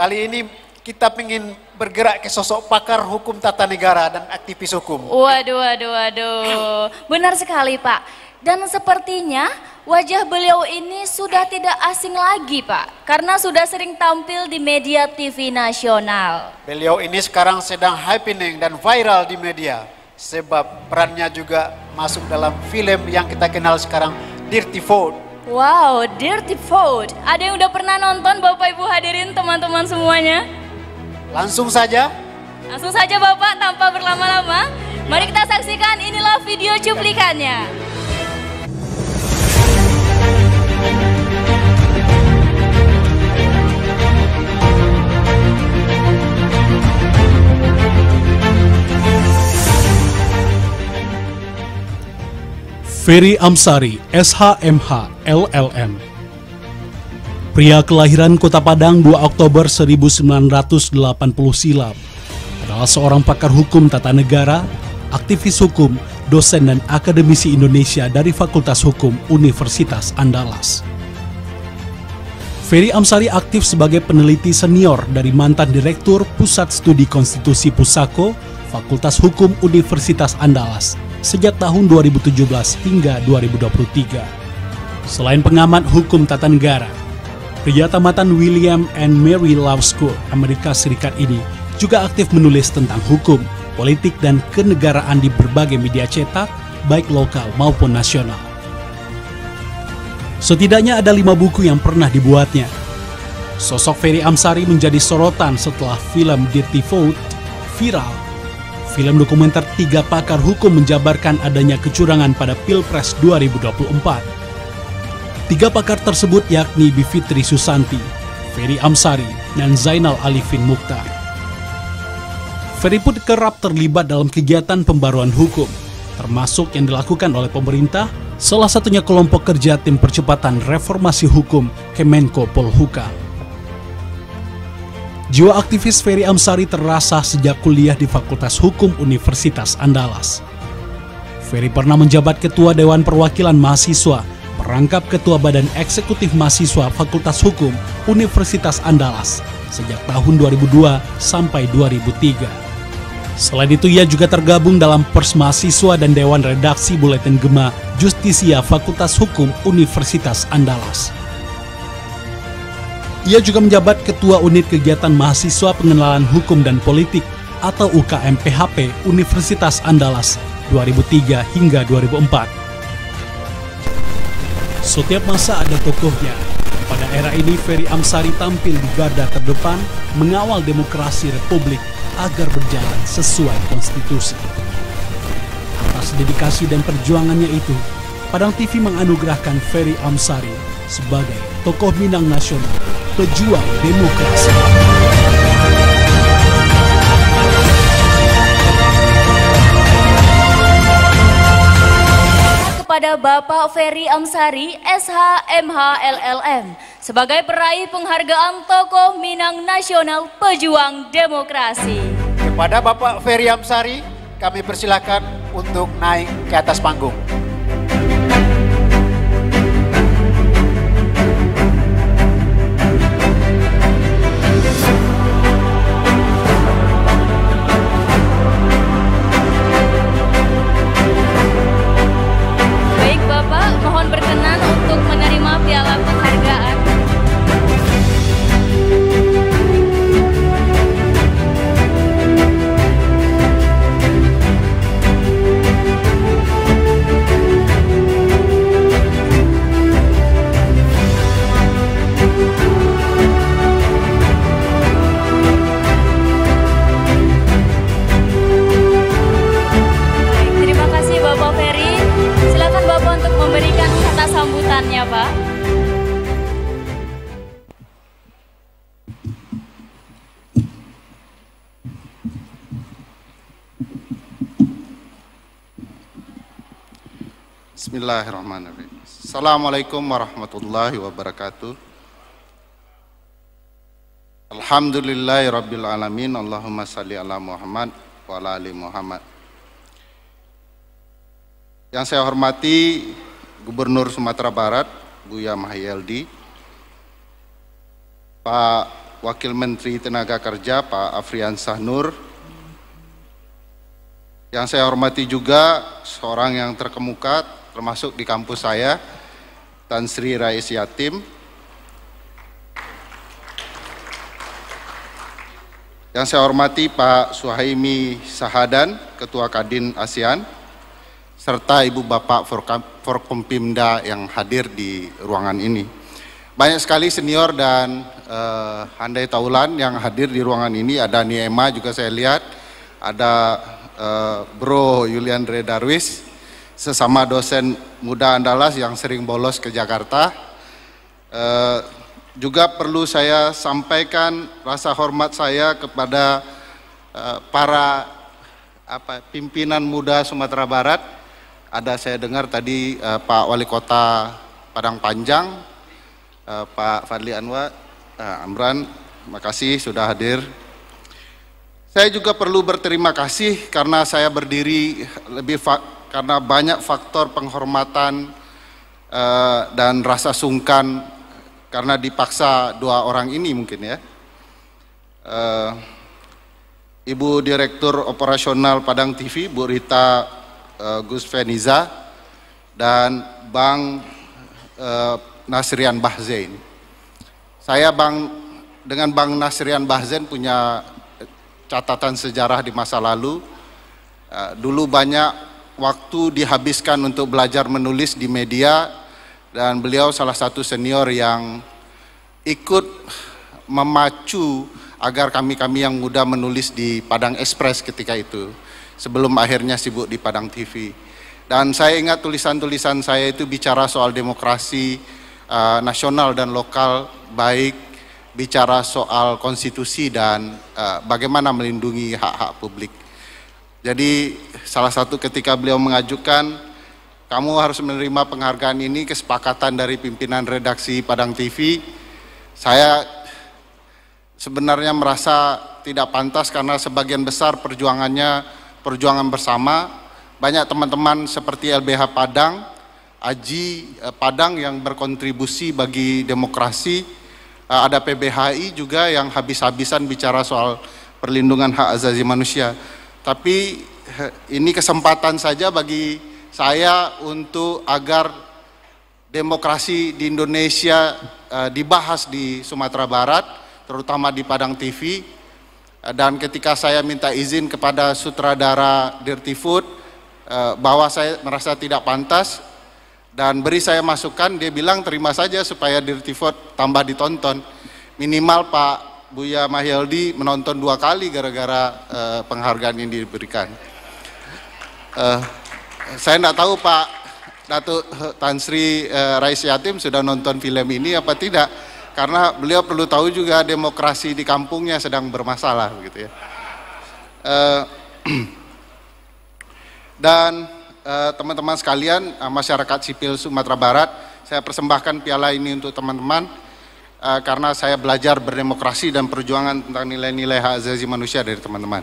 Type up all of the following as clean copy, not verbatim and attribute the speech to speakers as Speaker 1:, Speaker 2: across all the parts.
Speaker 1: Kali ini kita ingin bergerak ke sosok pakar hukum tata negara dan aktivis hukum.
Speaker 2: Waduh. Benar sekali Pak. Dan sepertinya wajah beliau ini sudah tidak asing lagi Pak. Karena sudah sering tampil di media TV nasional.
Speaker 1: Beliau ini sekarang sedang happening dan viral di media. Sebab perannya juga masuk dalam film yang kita kenal sekarang, Dirty Food.
Speaker 2: Wow, Dirty Food. Ada yang udah pernah nonton Bapak Ibu hadirin teman-teman semuanya?
Speaker 1: Langsung saja.
Speaker 2: Langsung saja Bapak tanpa berlama-lama. Mari kita saksikan inilah video cuplikannya.
Speaker 3: Ferry Amsari, SHMH, LLM. Pria kelahiran Kota Padang 2 Oktober 1980 silam, adalah seorang pakar hukum tata negara, aktivis hukum, dosen dan akademisi Indonesia dari Fakultas Hukum Universitas Andalas. Ferry Amsari aktif sebagai peneliti senior dari mantan Direktur Pusat Studi Konstitusi Pusako, Fakultas Hukum Universitas Andalas, sejak tahun 2017 hingga 2023. Selain pengamat hukum tata negara, pria tamatan William and Mary Law School Amerika Serikat ini juga aktif menulis tentang hukum, politik, dan kenegaraan di berbagai media cetak, baik lokal maupun nasional. Setidaknya ada 5 buku yang pernah dibuatnya. Sosok Ferry Amsari menjadi sorotan setelah film Dirty Food viral. Film dokumenter 3 pakar hukum menjabarkan adanya kecurangan pada Pilpres 2024. 3 pakar tersebut yakni Bivitri Susanti, Ferry Amsari, dan Zainal Arifin Mukhtar. Ferry pun kerap terlibat dalam kegiatan pembaruan hukum, termasuk yang dilakukan oleh pemerintah, salah satunya kelompok kerja tim percepatan reformasi hukum Kemenko Polhukam. Jiwa aktivis Ferry Amsari terasa sejak kuliah di Fakultas Hukum Universitas Andalas. Ferry pernah menjabat Ketua Dewan Perwakilan Mahasiswa, merangkap Ketua Badan Eksekutif Mahasiswa Fakultas Hukum Universitas Andalas sejak tahun 2002 sampai 2003. Selain itu, ia juga tergabung dalam Pers Mahasiswa dan Dewan Redaksi Buletin Gema Justisia Fakultas Hukum Universitas Andalas. Ia juga menjabat Ketua Unit Kegiatan Mahasiswa Pengenalan Hukum dan Politik atau UKM PHP Universitas Andalas 2003 hingga 2004. Setiap masa ada tokohnya. Pada era ini Ferry Amsari tampil di garda terdepan mengawal demokrasi Republik agar berjalan sesuai konstitusi. Atas dedikasi dan perjuangannya itu, Padang TV menganugerahkan Ferry Amsari sebagai tokoh Minang nasional, pejuang demokrasi.
Speaker 2: Kepada Bapak Ferry Amsari, SHMH LLM, sebagai peraih penghargaan tokoh Minang nasional, pejuang demokrasi.
Speaker 1: Kepada Bapak Ferry Amsari, kami persilakan untuk naik ke atas panggung.
Speaker 2: Baik Bapak, mohon berkenan untuk menerima piala penghargaan. Terima kasih Bapak Ferry. Silakan Bapak untuk memberikan kata sambutannya, Pak.
Speaker 4: Bismillahirrahmanirrahim. Assalamualaikum warahmatullahi wabarakatuh. Alhamdulillahirabbil alamin. Allahumma shalli ala Muhammad wa ala ali Muhammad. Yang saya hormati Gubernur Sumatera Barat, Buya Mahyeldi, Pak Wakil Menteri Tenaga Kerja Pak Afriansah Nur. Yang saya hormati juga seorang yang terkemuka termasuk di kampus saya, Tan Sri Rais Yatim. Yang saya hormati Pak Suhaimi Sahadan, Ketua Kadin ASEAN, serta Ibu Bapak Forkompimda yang hadir di ruangan ini. Banyak sekali senior dan handai taulan yang hadir di ruangan ini. Ada Niema juga saya lihat, ada Bro Yuliandre Darwis, sesama dosen muda Andalas yang sering bolos ke Jakarta. Juga perlu saya sampaikan rasa hormat saya kepada para pimpinan muda Sumatera Barat. Ada saya dengar tadi Pak Wali Kota Padang Panjang, Pak Fadli Anwar, Amran, terima kasih sudah hadir. Saya juga perlu berterima kasih karena saya berdiri karena banyak faktor penghormatan dan rasa sungkan karena dipaksa dua orang ini mungkin ya. Ibu Direktur Operasional Padang TV, Bu Rita Gusfeniza, dan Bang Nasrian Bahzain. Saya dengan Bang Nasrian Bahzain punya catatan sejarah di masa lalu. Dulu banyak waktu dihabiskan untuk belajar menulis di media, dan beliau salah satu senior yang ikut memacu agar kami-kami yang muda menulis di Padang Express ketika itu, sebelum akhirnya sibuk di Padang TV. Dan saya ingat tulisan-tulisan saya itu bicara soal demokrasi nasional dan lokal baik, bicara soal konstitusi dan bagaimana melindungi hak-hak publik. Jadi salah satu ketika beliau mengajukan, kamu harus menerima penghargaan ini, kesepakatan dari pimpinan redaksi Padang TV. Saya sebenarnya merasa tidak pantas karena sebagian besar perjuangannya perjuangan bersama. Banyak teman-teman seperti LBH Padang, Aji Padang yang berkontribusi bagi demokrasi. Ada PBHI juga yang habis-habisan bicara soal perlindungan hak asasi manusia. Tapi ini kesempatan saja bagi saya untuk agar demokrasi di Indonesia dibahas di Sumatera Barat, terutama di Padang TV. Dan ketika saya minta izin kepada sutradara Dirty Food bahwa saya merasa tidak pantas dan beri saya masukan, dia bilang terima saja supaya Dirty Food tambah ditonton. Minimal Pak Buya Mahyaldi menonton 2 kali gara-gara penghargaan ini diberikan. Saya tidak tahu Pak Datuk Tan Sri Rais Yatim sudah nonton film ini apa tidak, karena beliau perlu tahu juga demokrasi di kampungnya sedang bermasalah gitu ya. Dan teman-teman sekalian, masyarakat sipil Sumatera Barat, saya persembahkan piala ini untuk teman-teman karena saya belajar berdemokrasi dan perjuangan tentang nilai-nilai hak asasi manusia dari teman-teman.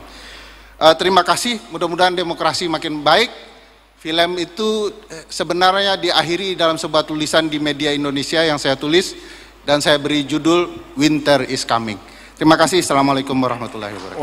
Speaker 4: Terima kasih, mudah-mudahan demokrasi makin baik. Film itu sebenarnya diakhiri dalam sebuah tulisan di media Indonesia yang saya tulis dan saya beri judul Winter is Coming. Terima kasih. Assalamualaikum warahmatullahi wabarakatuh.